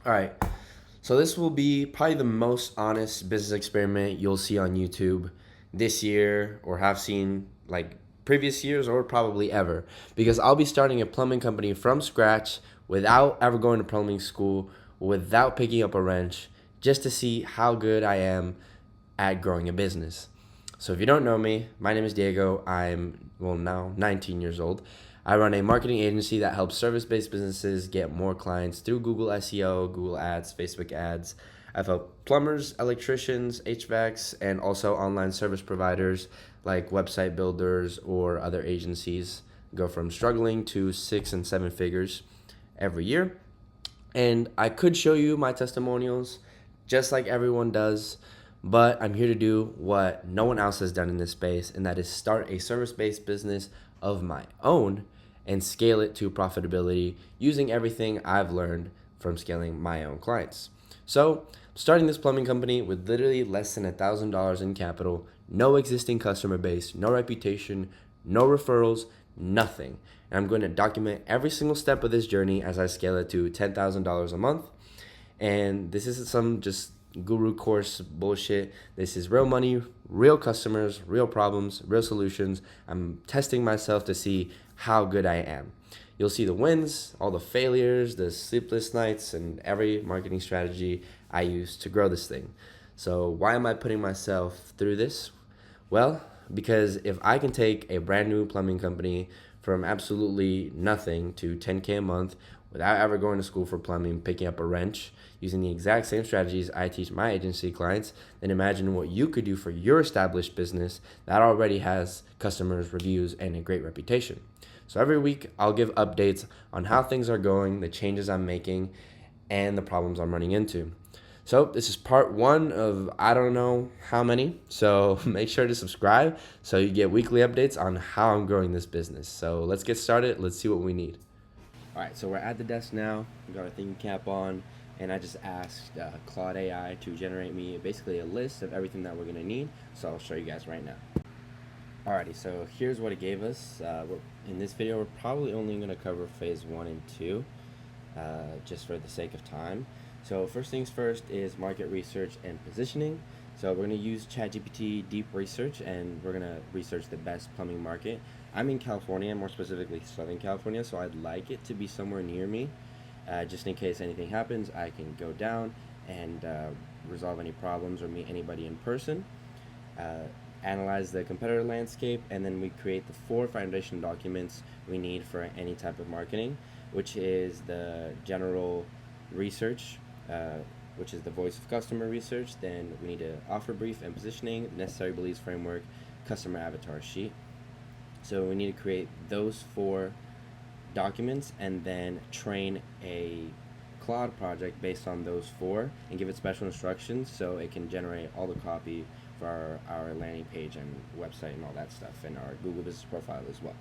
All right. So this will be probably the most honest business experiment you'll see on YouTube this year or have seen like previous years or probably ever because I'll be starting a plumbing company from scratch without ever going to plumbing school, without picking up a wrench, just to see how good I am at growing a business. So if you don't know me, my name is Diego. I'm, well, now 19 years old. I run a marketing agency that helps service-based businesses get more clients through Google SEO, Google Ads, Facebook ads. I've helped plumbers, electricians, HVACs, and also online service providers like website builders or other agencies go from struggling to 6 and 7 figures every year. And I could show you my testimonials just like everyone does, but I'm here to do what no one else has done in this space, and that is start a service based business of my own and scale it to profitability using everything I've learned from scaling my own clients. So, starting this plumbing company with literally less than $1,000 in capital, no existing customer base, no reputation, no referrals, nothing. And I'm going to document every single step of this journey as I scale it to $10,000 a month. And this isn't some just guru course bullshit. This is real money, real customers, real problems, real solutions. I'm testing myself to see how good I am. You'll see the wins, all the failures, the sleepless nights, and every marketing strategy I use to grow this thing. So, why am I putting myself through this? Well, because if I can take a brand new plumbing company from absolutely nothing to 10K a month without ever going to school for plumbing, picking up a wrench, using the exact same strategies I teach my agency clients, then imagine what you could do for your established business that already has customers, reviews, and a great reputation. So every week, I'll give updates on how things are going, the changes I'm making, and the problems I'm running into. So this is part one of I don't know how many. So make sure to subscribe so you get weekly updates on how I'm growing this business. So let's get started. Let's see what we need. All right, so we're at the desk now. We got our thinking cap on, and I just asked Claude AI to generate me basically a list of everything that we're gonna need. So I'll show you guys right now. Alrighty, so here's what it gave us. In this video, we're probably only gonna cover phase one and two, just for the sake of time. So first things first is market research and positioning. So we're gonna use ChatGPT deep research, and we're gonna research the best plumbing market. I'm in California, more specifically Southern California, so I'd like it to be somewhere near me, just in case anything happens. I can go down and resolve any problems or meet anybody in person. Uh, Analyze the competitor landscape, and then we create the 4 foundation documents we need for any type of marketing, which is the general research, uh, which is the voice of customer research. Then we need an offer brief and positioning, necessary beliefs framework, customer avatar sheet. So we need to create those 4 documents and then train a Claude project based on those 4 and give it special instructions so it can generate all the copy for our landing page and website and all that stuff, and our Google Business Profile as well.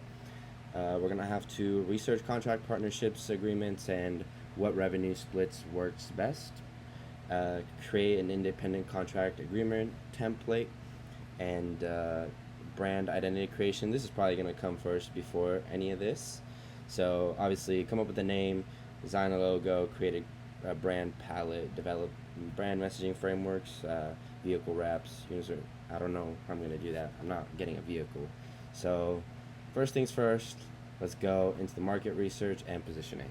We're going to have to research contract partnerships, agreements, and what revenue splits works best. Create an independent contract agreement template, and brand identity creation. This is probably going to come first before any of this. So obviously, come up with a name, design a logo, create a brand palette, develop brand messaging frameworks, vehicle wraps, user. I don't know how I'm going to do that. I'm not getting a vehicle. So first things first, let's go into the market research and positioning.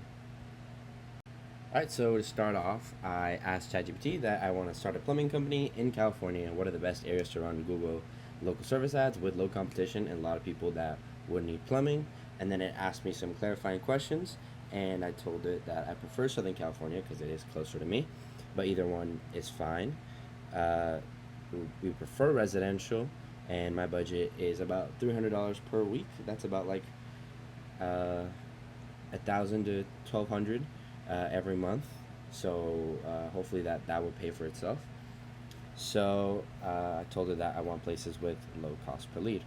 All right, so to start off, I asked ChatGPT that I want to start a plumbing company in California. What are the best areas to run Google local service ads with low competition and a lot of people that would need plumbing? And then it asked me some clarifying questions, and I told it that I prefer Southern California because it is closer to me, but either one is fine. Uh, we prefer residential, and my budget is about $300 per week. That's about like 1,000 to 1,200 every month. So hopefully that will pay for itself. So I told her that I want places with low cost per lead.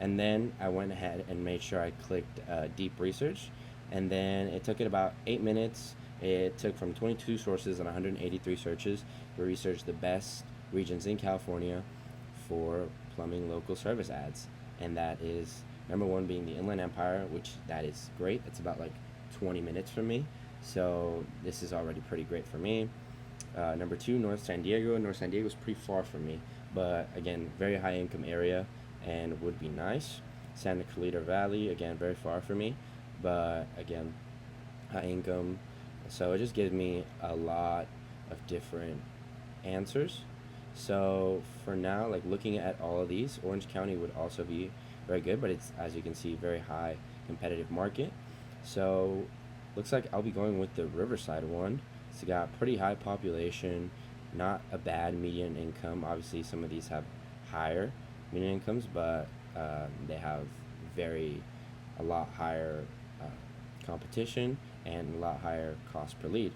And then I went ahead and made sure I clicked deep research. And then it took it about 8 minutes. It took from 22 sources and 183 searches to research the best regions in California for plumbing local service ads. And that is number one being the Inland Empire, which that is great. It's about like 20 minutes from me. So this is already pretty great for me. Number two, North San Diego. North San Diego is pretty far from me, but again, very high income area and would be nice. Santa Clarita Valley, again, very far from me, but again, high income. So it just gives me a lot of different answers. So for now, like looking at all of these, Orange County would also be very good, but it's, as you can see, very high competitive market. So looks like I'll be going with the Riverside one. It's got pretty high population, not a bad median income. Obviously, some of these have higher median incomes, but they have very a lot higher competition and a lot higher cost per lead.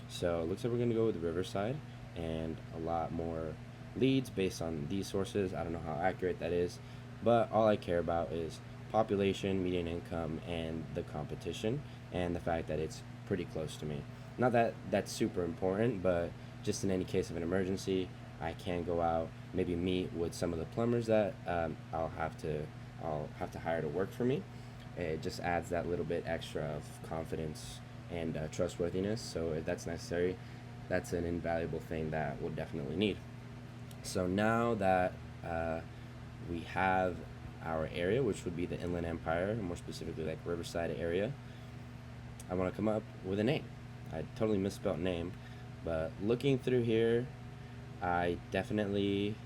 So it looks like we're going to go with Riverside and a lot more leads based on these sources. I don't know how accurate that is, but all I care about is population, median income, and the competition, and the fact that it's pretty close to me. Not that that's super important, but just in any case of an emergency, I can go out, maybe meet with some of the plumbers that I'll have to hire to work for me. It just adds that little bit extra of confidence and trustworthiness. So if that's necessary, that's an invaluable thing that we'll definitely need. So now that we have our area, which would be the Inland Empire, more specifically like Riverside area, I want to come up with a name. I totally misspelled name, but looking through here, I definitely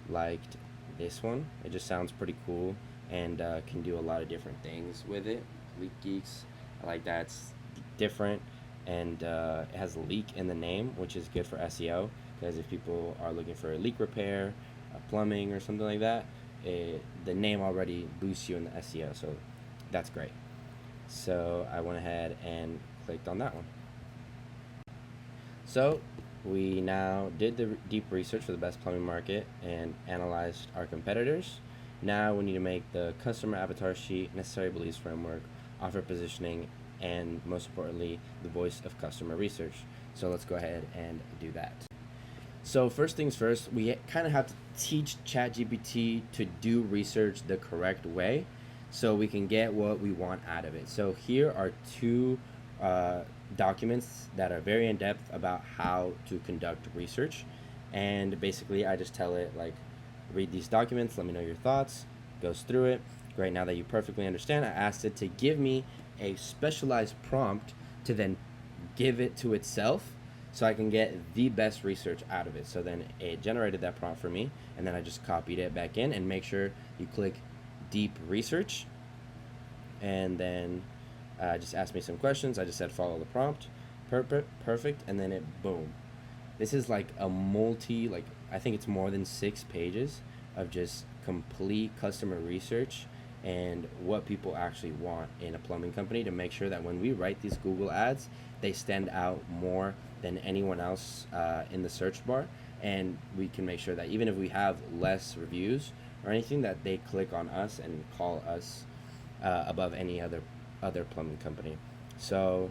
liked this one. It just sounds pretty cool and can do a lot of different things with it. Leak Geeks, I like that. It's different and it has leak in the name, which is good for SEO because if people are looking for a leak repair, plumbing, or something like that, the name already boosts you in the SEO, so that's great. So I went ahead and clicked on that one. So we now did the deep research for the best plumbing market and analyzed our competitors. Now we need to make the customer avatar sheet, necessary beliefs framework, offer positioning, and most importantly, the voice of customer research. So let's go ahead and do that. So first things first, we kind of have to teach ChatGPT to do research the correct way so we can get what we want out of it. So here are two documents that are very in depth about how to conduct research. And basically I just tell it like, read these documents, let me know your thoughts, goes through it. Great, now that you perfectly understand, I asked it to give me a specialized prompt to then give it to itself so I can get the best research out of it. So then it generated that prompt for me, and then I just copied it back in, and make sure you click deep research, and then just ask me some questions. I just said follow the prompt, perfect, and then it boom. This is like a like I think it's more than 6 pages of just complete customer research and what people actually want in a plumbing company to make sure that when we write these Google ads, they stand out more than anyone else in the search bar, and we can make sure that even if we have less reviews or anything, that they click on us and call us above any other plumbing company. So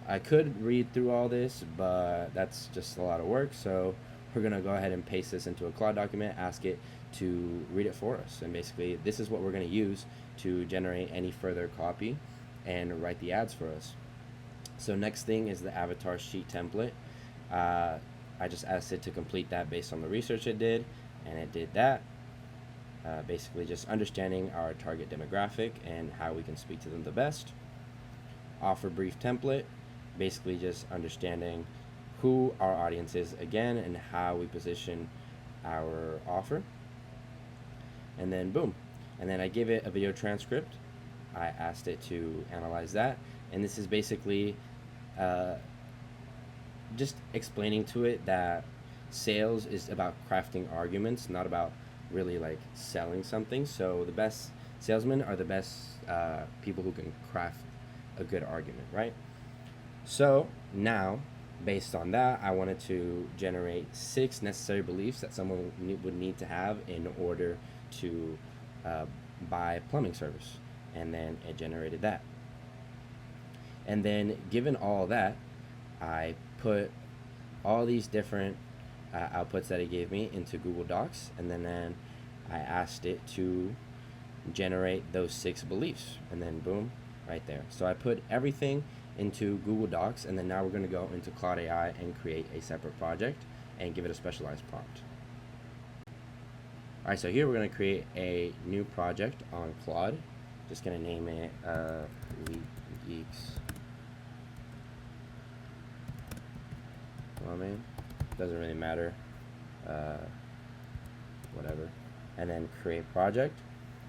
I could read through all this, but that's just a lot of work. So we're gonna go ahead and paste this into a Claude document, ask it to read it for us, and basically this is what we're gonna use to generate any further copy and write the ads for us. So next thing is the avatar sheet template. I just asked it to complete that based on the research it did, and it did that. Basically just understanding our target demographic and how we can speak to them the best. Offer brief template, basically just understanding who our audience is again and how we position our offer. And then boom. And then I give it a video transcript. I asked it to analyze that, and this is basically just explaining to it that sales is about crafting arguments, not about really like selling something. So the best salesmen are the best people who can craft a good argument, right? So now, based on that, I wanted to generate 6 necessary beliefs that someone would need to have in order to buy plumbing service, and then it generated that. And then given all that, I put all these different outputs that it gave me into Google Docs, and then I asked it to generate those 6 beliefs, and then boom, right there. So I put everything into Google Docs, and then now we're going to go into Claude AI and create a separate project and give it a specialized prompt. All right, so here we're going to create a new project on Claude. Just going to name it Leak Geeks. Well, man, doesn't really matter. Whatever. And then create project.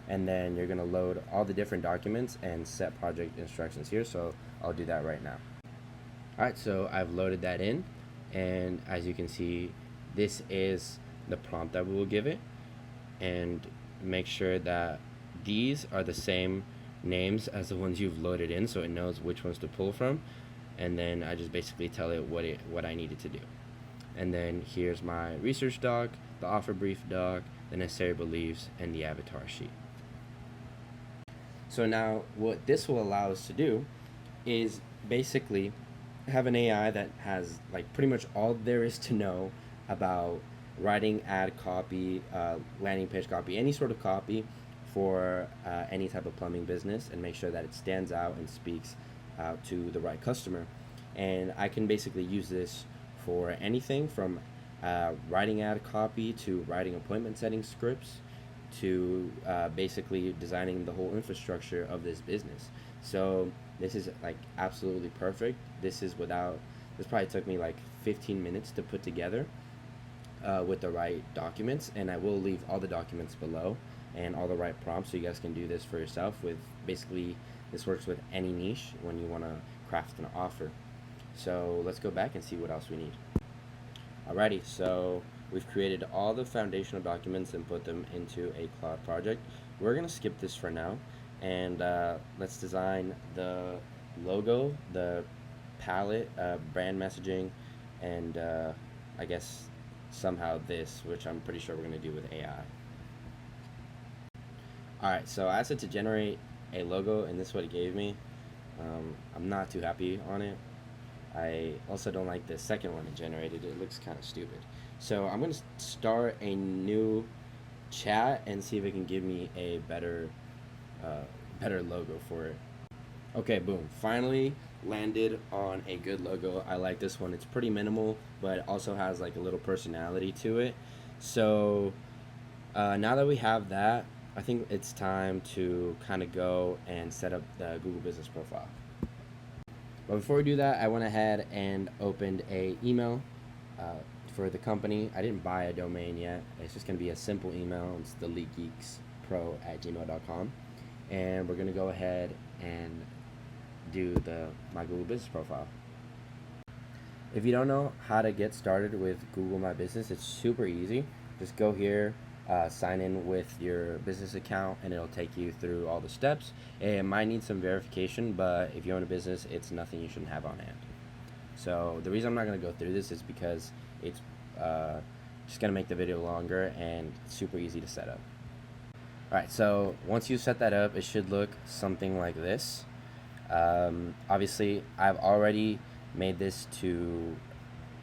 And then you're going to load all the different documents and set project instructions here. So I'll do that right now. All right, so I've loaded that in. And as you can see, this is the prompt that we will give it. And make sure that these are the same names as the ones you've loaded in, so it knows which ones to pull from. And then I just basically tell it what I needed to do. And then here's my research doc, the offer brief doc, the necessary beliefs, and the avatar sheet. So now what this will allow us to do is basically have an AI that has like pretty much all there is to know about writing ad copy, landing page copy, any sort of copy for any type of plumbing business, and make sure that it stands out and speaks out to the right customer. And I can basically use this for anything from writing ad copy to writing appointment setting scripts to basically designing the whole infrastructure of this business. So this is like absolutely perfect. This probably took me like 15 minutes to put together with the right documents, and I will leave all the documents below and all the right prompts so you guys can do this for yourself. With basically, this works with any niche when you want to craft an offer. So let's go back and see what else we need. Alrighty, so we've created all the foundational documents and put them into a Claude project. We're gonna skip this for now, and let's design the logo, the palette, brand messaging, and I guess somehow this, which I'm pretty sure we're going to do with AI. Alright, so I asked it to generate a logo, and this is what it gave me. I'm not too happy on it. I also don't like the second one it generated. It looks kind of stupid. So I'm going to start a new chat and see if it can give me a better logo for it. Okay, boom. Finally landed on a good logo. I like this one. It's pretty minimal, but it also has like a little personality to it. So now that we have that, I think it's time to kind of go and set up the Google Business Profile. But before we do that, I went ahead and opened a email for the company. I didn't buy a domain yet. It's just going to be a simple email. It's theleakgeekspro@gmail.com. And we're going to go ahead and do my Google Business Profile. If you don't know how to get started with Google My Business, it's super easy. Just go here, sign in with your business account, and it'll take you through all the steps. It might need some verification, but if you own a business, it's nothing you shouldn't have on hand. So the reason I'm not going to go through this is because it's just going to make the video longer and super easy to set up. Alright, so once you set that up, it should look something like this. Obviously, I've already made this to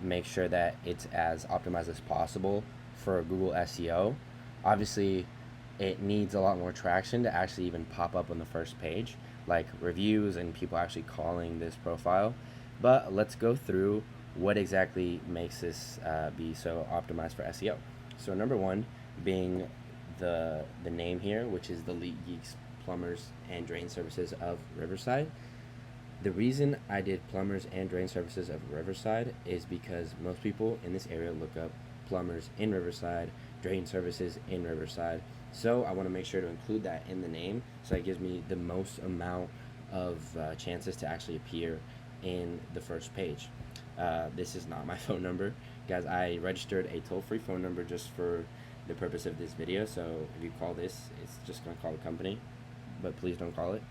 make sure that it's as optimized as possible for Google SEO. Obviously, it needs a lot more traction to actually even pop up on the first page, like reviews and people actually calling this profile. But let's go through what exactly makes this be so optimized for SEO. So number one being the name here, which is the Leak Geeks Plumbers and Drain Services of Riverside. The reason I did Plumbers and Drain Services of Riverside is because most people in this area look up plumbers in Riverside, drain services in Riverside. So I want to make sure to include that in the name, so it gives me the most amount of chances to actually appear in the first page. This is not my phone number. Guys, I registered a toll-free phone number just for the purpose of this video, so if you call this, it's just going to call the company, but please don't call it.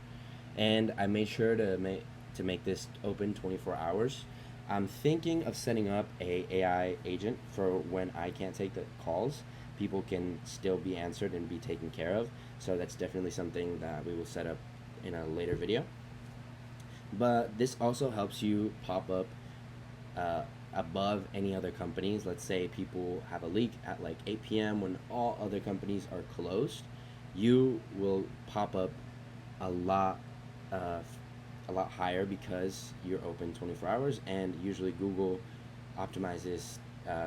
And I made sure to make this open 24 hours. I'm thinking of setting up a AI agent for when I can't take the calls. People can still be answered and be taken care of. So that's definitely something that we will set up in a later video. But this also helps you pop up above any other companies. Let's say people have a leak at like 8 p.m. when all other companies are closed. You will pop up a lot a lot higher because you're open 24 hours, and usually Google optimizes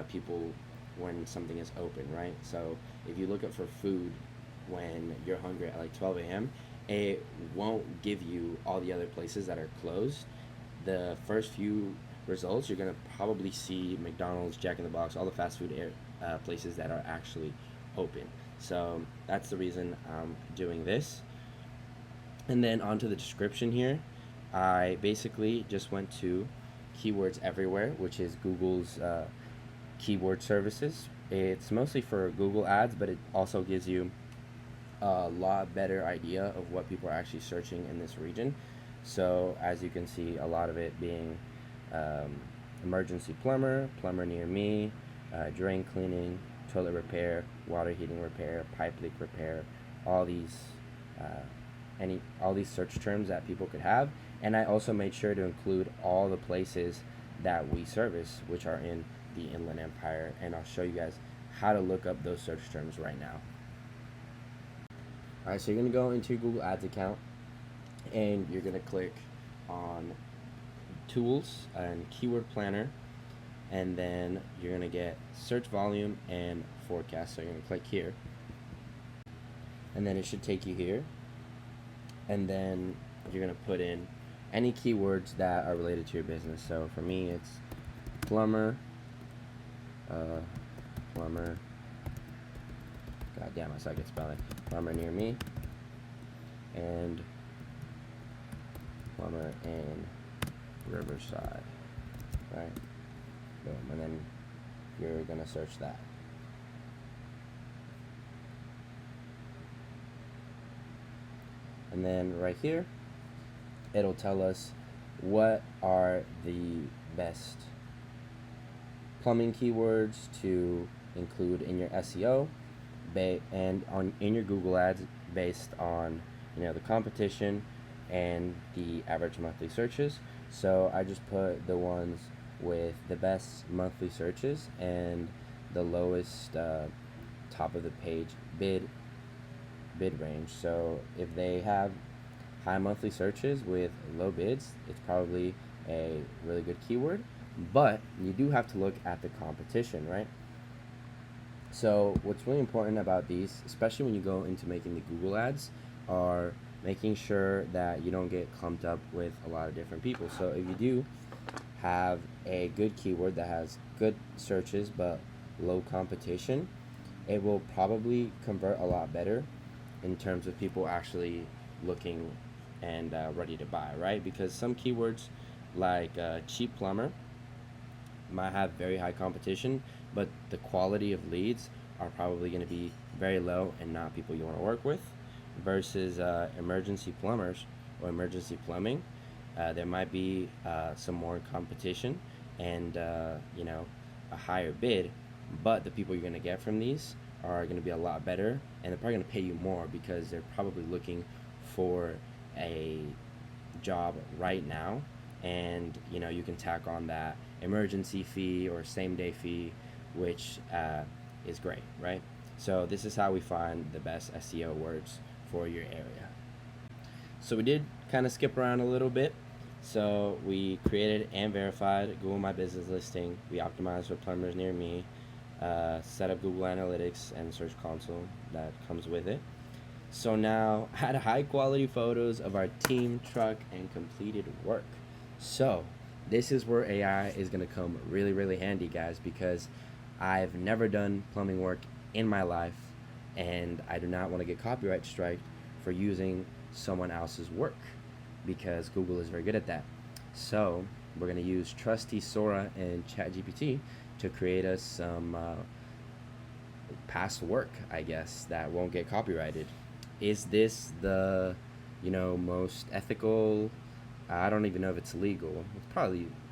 people when something is open, right? So if you look up for food when you're hungry at like 12 a.m., it won't give you all the other places that are closed. The first few results, you're gonna probably see McDonald's, Jack in the Box, all the fast food places that are actually open. So that's the reason I'm doing this. And then onto the description here, I basically just went to Keywords Everywhere, which is Google's keyword services. It's mostly for Google Ads, but it also gives you a lot better idea of what people are actually searching in this region. So as you can see, a lot of it being um, emergency plumber, plumber near me, drain cleaning, toilet repair, water heating repair, pipe leak repair, all these uh, all these search terms that people could have. And I also made sure to include all the places that we service, which are in the Inland Empire, and I'll show you guys how to look up those search terms right now. Alright, so you're going to go into your Google Ads account, and you're going to click on Tools and Keyword Planner, and then you're going to get Search Volume and Forecast. So you're going to click here, and then it should take you here, and then you're going to put in any keywords that are related to your business. So for me, it's plumber, plumber, god damn, I suck at spelling, plumber near me, and plumber in Riverside, right? Boom, and then you're gonna search that. And then right here, it'll tell us what are the best plumbing keywords to include in your SEO, and in your Google Ads, based on the competition and the average monthly searches. So I just put the ones with the best monthly searches and the lowest top of the page bid range. So if they have high monthly searches with low bids, it's probably a really good keyword. But you do have to look at the competition, right? So what's really important about these, especially when you go into making the Google Ads, are making sure that you don't get clumped up with a lot of different people. So if you do have a good keyword that has good searches but low competition, it will probably convert a lot better in terms of people actually looking and ready to buy, right? Because some keywords like cheap plumber might have very high competition, but the quality of leads are probably going to be very low and not people you want to work with, versus emergency plumbers or emergency plumbing. There might be some more competition and a higher bid, but the people you're going to get from these are going to be a lot better, and they're probably going to pay you more because they're probably looking for a job right now, and you can tack on that emergency fee or same day fee, which is great, right? So this is how we find the best SEO words for your area. So we did kind of skip around a little bit. So we created and verified Google My Business listing. We optimized for plumbers near me, set up Google Analytics and Search Console that comes with it. So now had high quality photos of our team, truck, and completed work. So this is where AI is going to come really, really handy, guys, because I've never done plumbing work in my life, and I do not want to get copyright striked for using someone else's work, because Google is very good at that. So we're going to use trusty Sora and ChatGPT to create us some past work, I guess, that won't get copyrighted. Is this the most ethical? I don't even know if it's legal.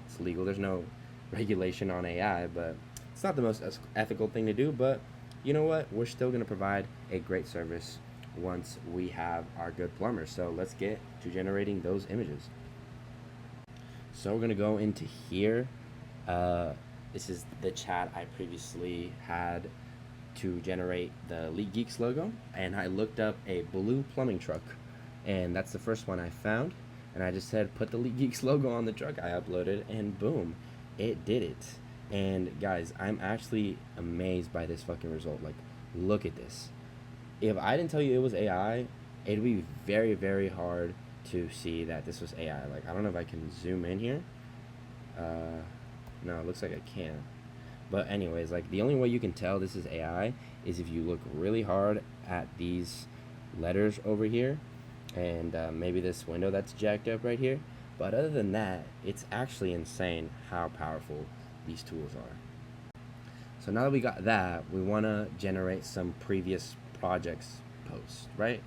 It's legal. There's no regulation on AI, but it's not the most ethical thing to do. But you know what? We're still going to provide a great service once we have our good plumbers. So let's get to generating those images. So we're going to go into here. This is the chat I previously had to generate the Elite Geeks logo, and I looked up a blue plumbing truck, and that's the first one I found. and I just said put the Elite Geeks logo on the truck. I uploaded, and boom, it did it. And guys, I'm actually amazed by this fucking result. Like, look at this. If I didn't tell you it was AI, it'd be very, very hard to see that this was AI. Like, I don't know if I can zoom in here. No, it looks like I can. But anyways, like, the only way you can tell this is AI is if you look really hard at these letters over here, and maybe this window that's jacked up right here. But other than that, it's actually insane how powerful these tools are. So now that we got that, we want to generate some previous projects posts, right?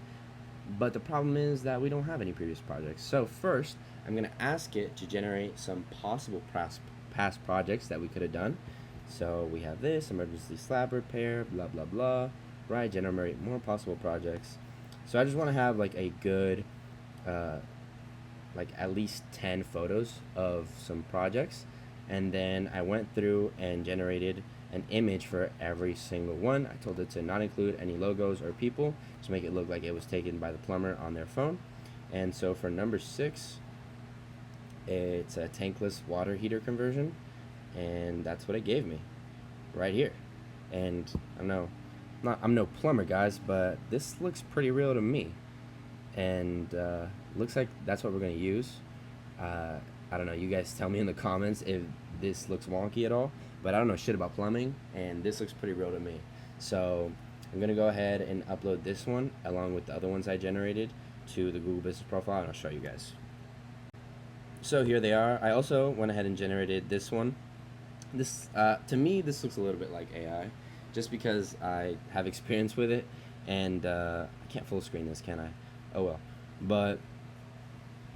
But the problem is that we don't have any previous projects. So first, I'm going to ask it to generate some possible past projects that we could have done. So we have this, emergency slab repair, blah, blah, blah, right? Generate more possible projects. So I just want to have like a good, like at least 10 photos of some projects. And then I went through and generated an image for every single one. I told it to not include any logos or people to make it look like it was taken by the plumber on their phone. And so for number 6, it's a tankless water heater conversion, and that's what it gave me right here. And I'm no plumber, guys, but this looks pretty real to me, and looks like that's what we're going to use. I don't know, you guys tell me in the comments if this looks wonky at all, but I don't know shit about plumbing, and this looks pretty real to me. So I'm gonna go ahead and upload this one along with the other ones I generated to the Google Business Profile, and I'll show you guys. So here they are. I also went ahead and generated this one. This to me, this looks a little bit like AI, just because I have experience with it, and I can't full screen this, can I? Oh well. But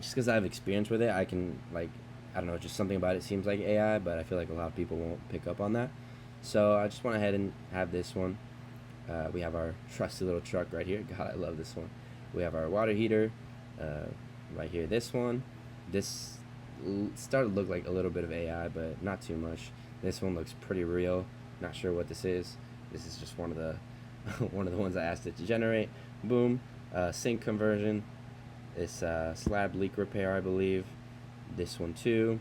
just because I have experience with it, I can, like, I don't know, just something about it seems like AI, but I feel like a lot of people won't pick up on that. So I just went ahead and have this one. We have our trusty little truck right here. God, I love this one. We have our water heater right here. This one. This started to look like a little bit of AI, but not too much. This one looks pretty real. Not sure what this is. This is just one of the one of the ones I asked it to generate. Boom. Sink conversion. This slab leak repair, I believe. This one too.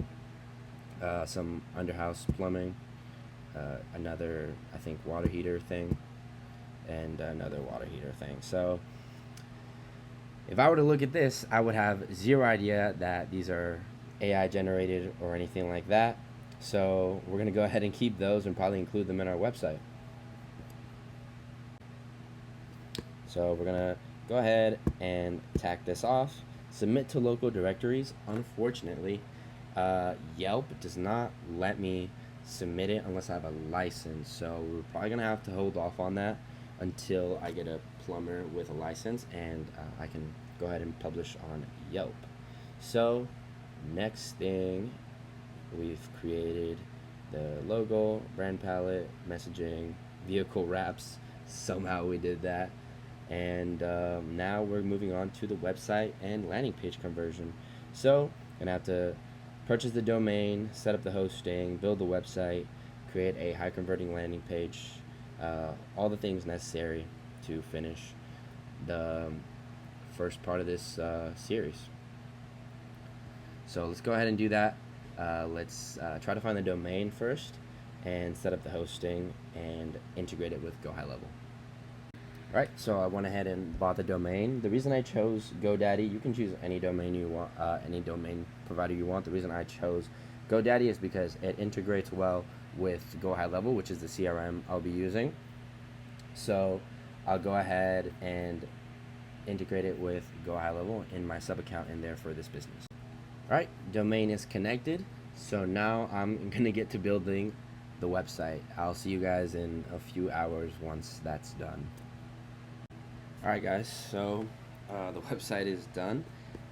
Some underhouse plumbing. Another, I think, water heater thing. And another water heater thing. So if I were to look at this, I would have zero idea that these are AI generated or anything like that. So we're going to go ahead and keep those and probably include them in our website. So we're going to go ahead and tack this off. Submit to local directories. Unfortunately, Yelp does not let me submit it unless I have a license. So we're probably going to have to hold off on that until I get a plumber with a license, and I can go ahead and publish on Yelp. So next thing, we've created the logo, brand palette, messaging, vehicle wraps. Somehow we did that. And now we're moving on to the website and landing page conversion. So I'm gonna have to purchase the domain, set up the hosting, build the website, create a high converting landing page, all the things necessary to finish the first part of this series. So let's go ahead and do that. Let's try to find the domain first and set up the hosting and integrate it with Go High Level. Alright, so I went ahead and bought the domain. The reason I chose GoDaddy, you can choose any domain you want, any domain provider you want. The reason I chose GoDaddy is because it integrates well with Go High Level, which is the CRM I'll be using. So I'll go ahead and integrate it with Go High Level in my sub account in there for this business. Alright, domain is connected. So now I'm going to get to building the website. I'll see you guys in a few hours once that's done. Alright guys, so the website is done,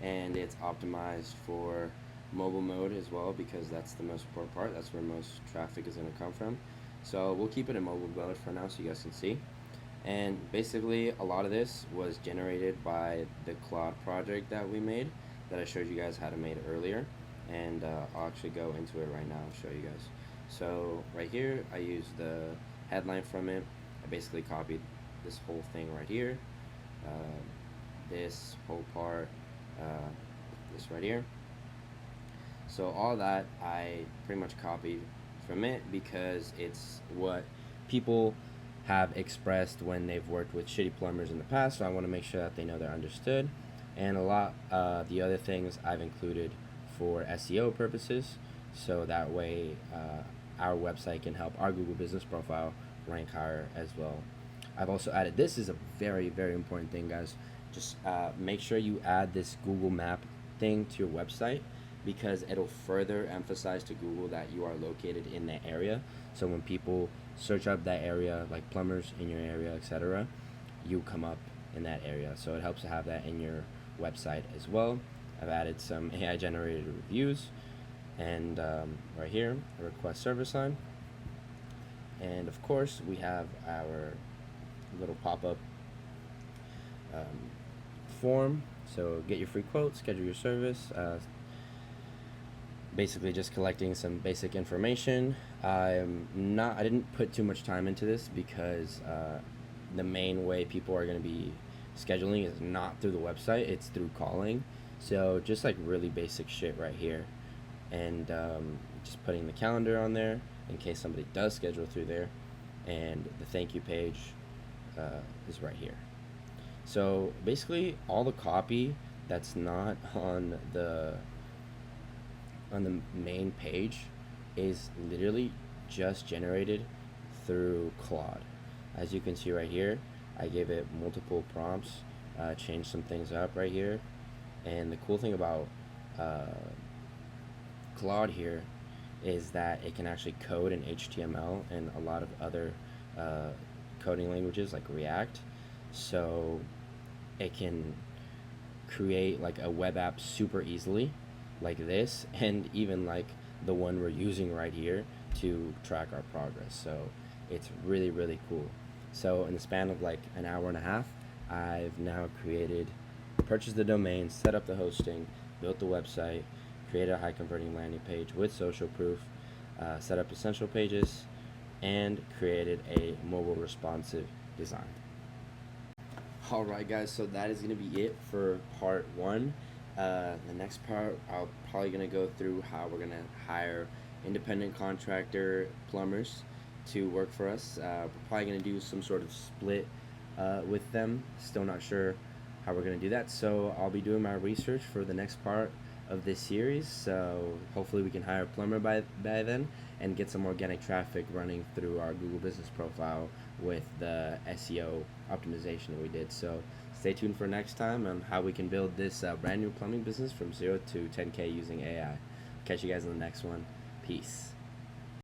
and it's optimized for mobile mode as well, because that's the most important part. That's where most traffic is going to come from. So we'll keep it in mobile mode for now so you guys can see. And basically a lot of this was generated by the Claude project that we made, that I showed you guys how to make earlier. And I'll actually go into it right now and show you guys. So right here I used the headline from it. I basically copied this whole thing right here. This whole part, this right here. So all that I pretty much copied from it because it's what people have expressed when they've worked with shitty plumbers in the past. So I want to make sure that they know they're understood. And a lot the other things I've included for SEO purposes, so that way our website can help our Google Business Profile rank higher as well. I've also added, this is a very, very important thing, guys. Just make sure you add this Google Map thing to your website because it'll further emphasize to Google that you are located in that area. So when people search up that area, like plumbers in your area, etc., you come up in that area. So it helps to have that in your website as well. I've added some AI generated reviews, and right here, a request service line. And of course, we have our little pop-up form. So get your free quote, schedule your service. Basically, just collecting some basic information. I didn't put too much time into this because the main way people are going to be scheduling is not through the website; it's through calling. So just like really basic shit right here, and just putting the calendar on there in case somebody does schedule through there, and the thank you page is right here. So basically, all the copy that's not on the main page is literally just generated through Claude. As you can see right here, I gave it multiple prompts, changed some things up right here, and the cool thing about Claude here is that it can actually code in HTML and a lot of other coding languages like React. So it can create like a web app super easily like this, and even like the one we're using right here to track our progress. So it's really, really cool. So in the span of like an hour and a half, I've now purchased the domain, set up the hosting, built the website, created a high converting landing page with social proof, set up essential pages, and created a mobile responsive design. Alright guys, so that is going to be it for part 1. The next part, I'm probably going to go through how we're going to hire independent contractor plumbers to work for us. We're probably going to do some sort of split with them. Still not sure how we're going to do that. So I'll be doing my research for the next part of this series. So hopefully we can hire a plumber by then and get some organic traffic running through our Google Business Profile with the SEO optimization we did. So stay tuned for next time on how we can build this brand new plumbing business from 0 to 10K using AI. Catch you guys in the next one. Peace.